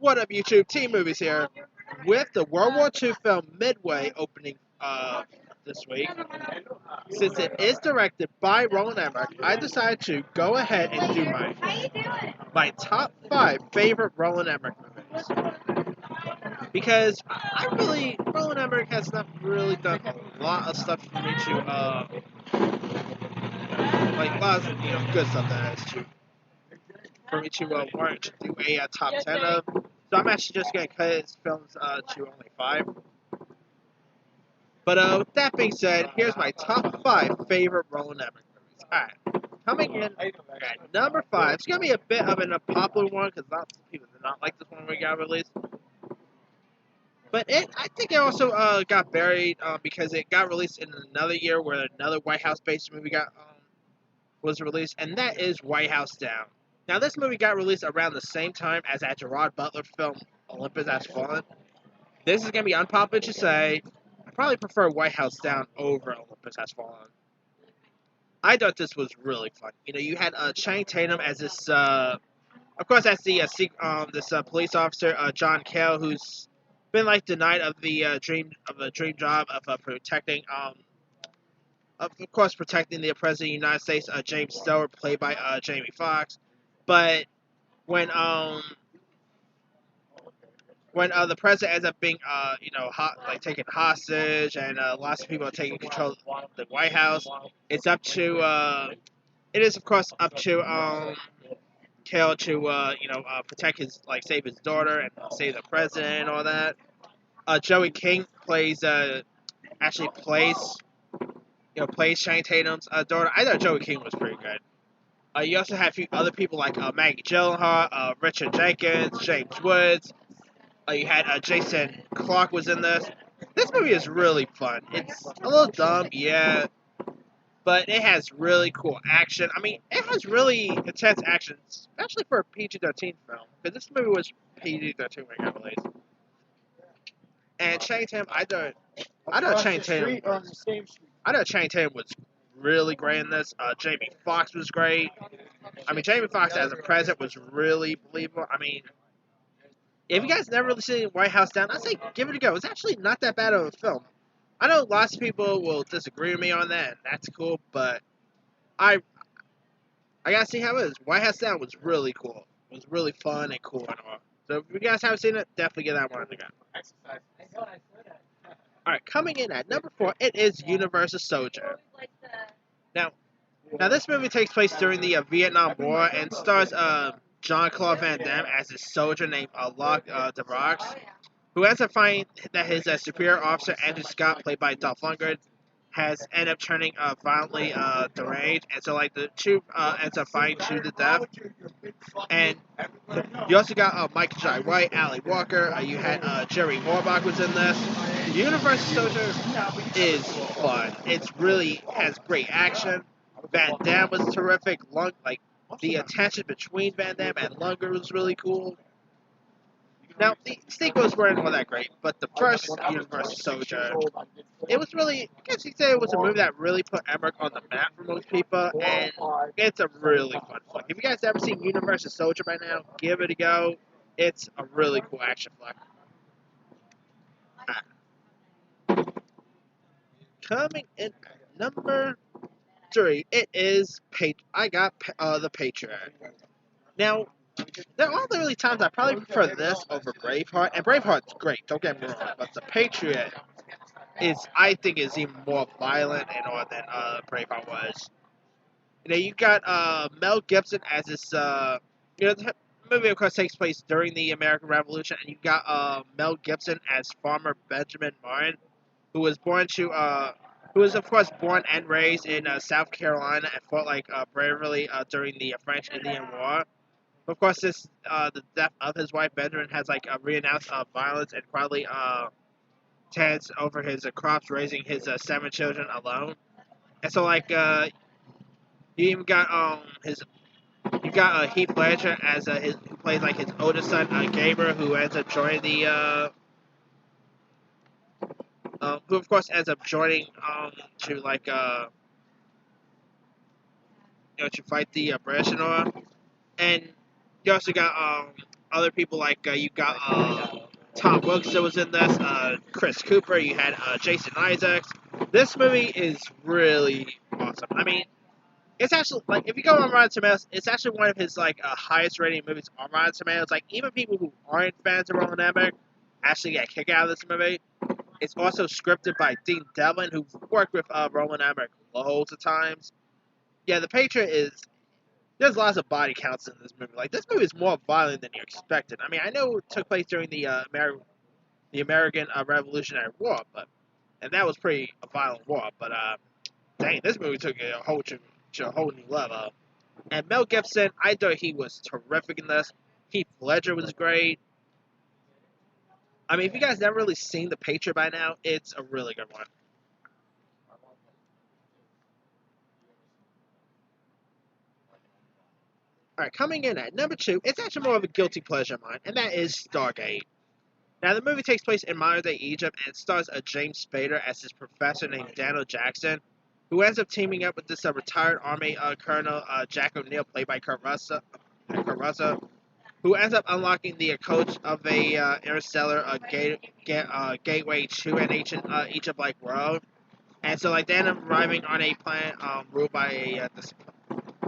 What up, YouTube? Team Movies here with the World War II film Midway opening this week. Since it is directed by Roland Emmerich, I decided to go ahead and do my top 5 favorite Roland Emmerich movies. Because Roland Emmerich has not really done a lot of stuff for me to, like, a lot of, good stuff that is for me to warrant to do a top 10 of. So I'm actually just going to cut his films to only 5. But with that being said, here's my top 5 favorite Roland Emmerich movies. Alright, coming in at number 5. It's going to be a bit of an unpopular one because lots of people did not like this one when it got released. But I think it also got buried because it got released in another year where another White House-based movie was released, and that is White House Down. Now, this movie got released around the same time as that Gerard Butler film, Olympus Has Fallen. This is going to be unpopular to say. I probably prefer White House Down over Olympus Has Fallen. I thought this was really fun. You had Channing Tatum as this, of course, that's the this police officer, John Cale, who's been denied of the dream job of protecting, of course, protecting the president of the United States, James Stewart, played by Jamie Foxx. But when the president ends up being taken hostage and lots of people are taking control of the White House, it is of course up to Cale to protect save his daughter and save the president and all that. Joey King plays Channing Tatum's daughter. I thought Joey King was pretty good. You also have a few other people like Maggie Gyllenhaal, Richard Jenkins, James Woods. You had Jason Clarke was in this. This movie is really fun. It's a little dumb, yeah, but it has really cool action. I mean, it has really intense action, especially for a PG-13 film. Because this movie was PG-13 when it got released. And Channing Tatum, I thought Channing Tatum was really great in this. Jamie Foxx was great. I mean, Jamie Foxx as a president was really believable. I mean, if you guys never really seen White House Down, I'd say give it a go. It's actually not that bad of a film. I know lots of people will disagree with me on that, and that's cool, but I gotta see how it is. White House Down was really cool. It was really fun and cool and all. So if you guys haven't seen it, definitely get that one on the go. Alright, coming in at number 4, it is Universal Soldier. Now this movie takes place during the Vietnam War and stars Jean-Claude Van Damme as a soldier named Locke DeVox, who ends up finding that his superior officer, Andrew Scott, played by Dolph Lundgren, has ended up turning violently deranged, and so the two ends up fighting to the death. And you also got Michael Jai White, Ali Walker. You had Jerry Orbach was in this. Universal Soldier is fun. It's really has great action. Van Damme was terrific. The tension between Van Damme and Lundgren was really cool. Now, the sequels weren't all that great, but the first Universal Soldier, it was really, I guess you could say it was a movie that really put Emmerich on the map for most people, and it's a really fun flick. If you guys ever seen Universal Soldier by now, give it a go. It's a really cool action flick. Coming in at number 3, it is The Patriot. Now, there aren't really times I probably prefer this over Braveheart, and Braveheart's great, don't get me wrong, but The Patriot I think is even more violent and all than Braveheart was. You got Mel Gibson as this, the movie of course takes place during the American Revolution, and you got Mel Gibson as Farmer Benjamin Martin, who was of course born and raised in South Carolina and fought bravely during the French-Indian War. Of course, the death of his wife Benjamin has renounced violence and quietly tends over his crops, raising his 7 children alone. And so you even got Heath Ledger as who plays his oldest son Gabriel, who ends up joining the who of course ends up joining to to fight the British and all. And you also got other people like you got Tom Wilkes was in this, Chris Cooper. You had Jason Isaacs. This movie is really awesome. I mean, it's actually like if you go on Rotten Tomatoes, it's actually one of his like highest rated movies on Rotten Tomatoes. Like even people who aren't fans of Roland Emmerich actually get a kick out of this movie. It's also scripted by Dean Devlin, who worked with Roland Emmerich loads of times. Yeah, The Patriot is. There's lots of body counts in this movie. Like this movie is more violent than you expected. I mean, I know it took place during the American Revolutionary War, and that was pretty a violent war. But dang, this movie took it to a whole new level. And Mel Gibson, I thought he was terrific in this. Heath Ledger was great. I mean, if you guys never really seen The Patriot by now, it's a really good one. Alright, coming in at number 2, it's actually more of a guilty pleasure of mine, and that is Stargate. Now, the movie takes place in modern-day Egypt, and it stars a James Spader as his professor named Daniel Jackson, who ends up teaming up with this retired Army Colonel Jack O'Neill, played by Kurt Russell, who ends up unlocking the code of a interstellar gateway to an ancient Egypt-like world. And so, like, they end up arriving on a planet ruled by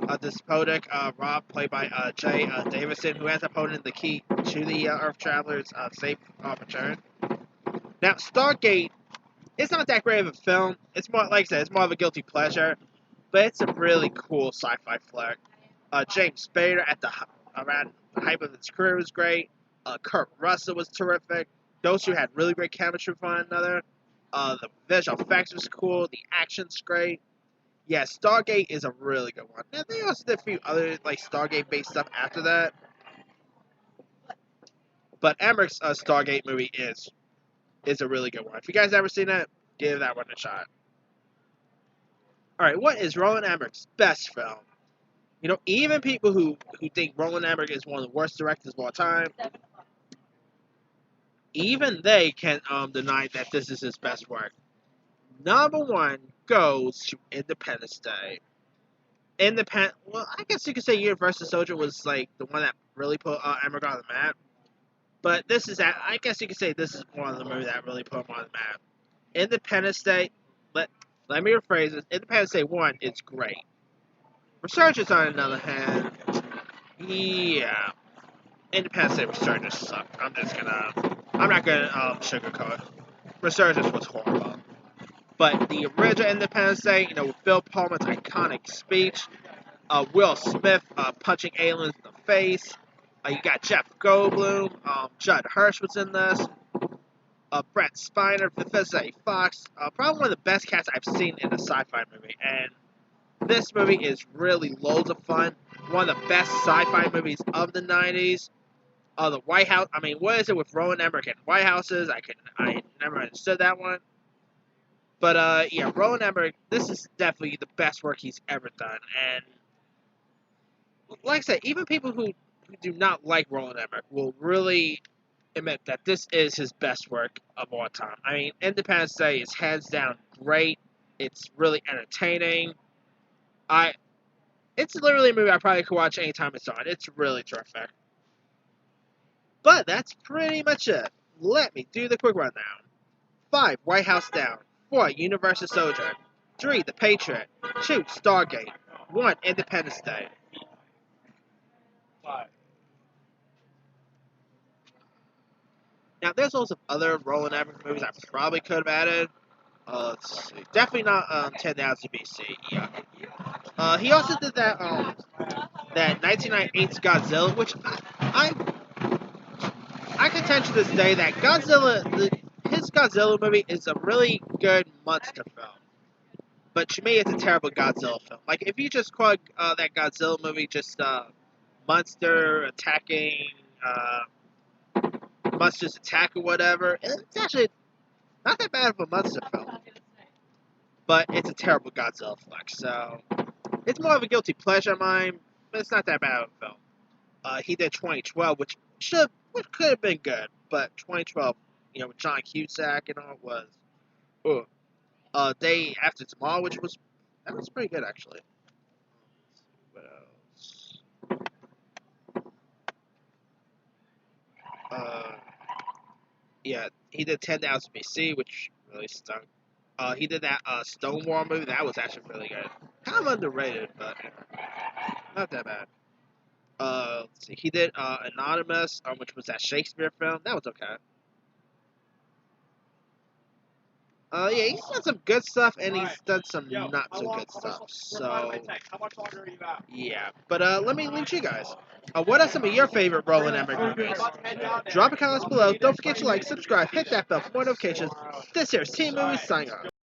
a despotic Rob, played by Jay Davison, who ends up holding the key to the Earth Traveler's safe return. Now, Stargate, it's not that great of a film. It's more, like I said, it's more of a guilty pleasure, but it's a really cool sci-fi flick. James Spader around the hype of his career was great. Kurt Russell was terrific. Those two had really great chemistry with one another. The visual effects was cool. The action's great. Yeah, Stargate is a really good one. And they also did a few other like Stargate-based stuff after that. But Emmerich's Stargate movie is a really good one. If you guys ever seen it, give that one a shot. Alright, what is Roland Emmerich's best film? You know, even people who think Roland Emmerich is one of the worst directors of all time, even they can deny that this is his best work. Number 1 goes to Independence Day. Well, I guess you could say Universal Soldier was like the one that really put Emmerich on the map. But I guess you could say this is one of the movies that really put him on the map. Independence Day, let me rephrase this. Independence Day 1 is great. Resurgence, on the other hand, yeah. Independence Day Resurgence sucked. I'm not gonna sugarcoat it. Resurgence was horrible. But the original Independence Day, you know, with Bill Pullman's iconic speech, Will Smith punching aliens in the face, you got Jeff Goldblum, Judd Hirsch was in this, Brett Spiner, Professor Fox, probably one of the best casts I've seen in a sci-fi movie, and this movie is really loads of fun, one of the best sci-fi movies of the 90s. The White House, I mean, what is it with Roland Emmerich and White Houses? I never understood that one. But, yeah, Roland Emmerich, this is definitely the best work he's ever done. And, like I said, even people who do not like Roland Emmerich will really admit that this is his best work of all time. I mean, Independence Day is hands down great. It's really entertaining. It's literally a movie I probably could watch anytime it's on. It's really terrific. But that's pretty much it. Let me do the quick rundown. 5, White House Down. 4, Universal Soldier. 3, The Patriot. 2, Stargate. 1, Independence Day. 5. Now, there's also other Roland Emmerich movies I probably could have added. Let's see. Definitely not 10,000 BC. Yeah. He also did that 1998's Godzilla, which I contend to this day that his Godzilla movie is a really good monster film. But to me, it's a terrible Godzilla film. Like, if you just call that Godzilla movie just monster attacking, monsters attack or whatever, it's actually not that bad of a monster film. But it's a terrible Godzilla flick, so it's more of a guilty pleasure of mine, but it's not that bad of a film. He did 2012, which could have been good, but 2012, you know, with John Cusack and all, was Day After Tomorrow, that was pretty good actually. What else? Yeah, he did 10,000 BC, which really stunk. He did that Stonewall movie. That was actually really good. Kind of underrated, but not that bad. Let's see. He did Anonymous, which was that Shakespeare film. That was okay. Yeah, he's done some good stuff, and he's done some not so good stuff. So, yeah. But let me leave you guys. What are some of your favorite Roland Emmerich movies? Drop a comment below. Don't forget to like, subscribe, hit that bell for more notifications. This here's Team Movies signing off.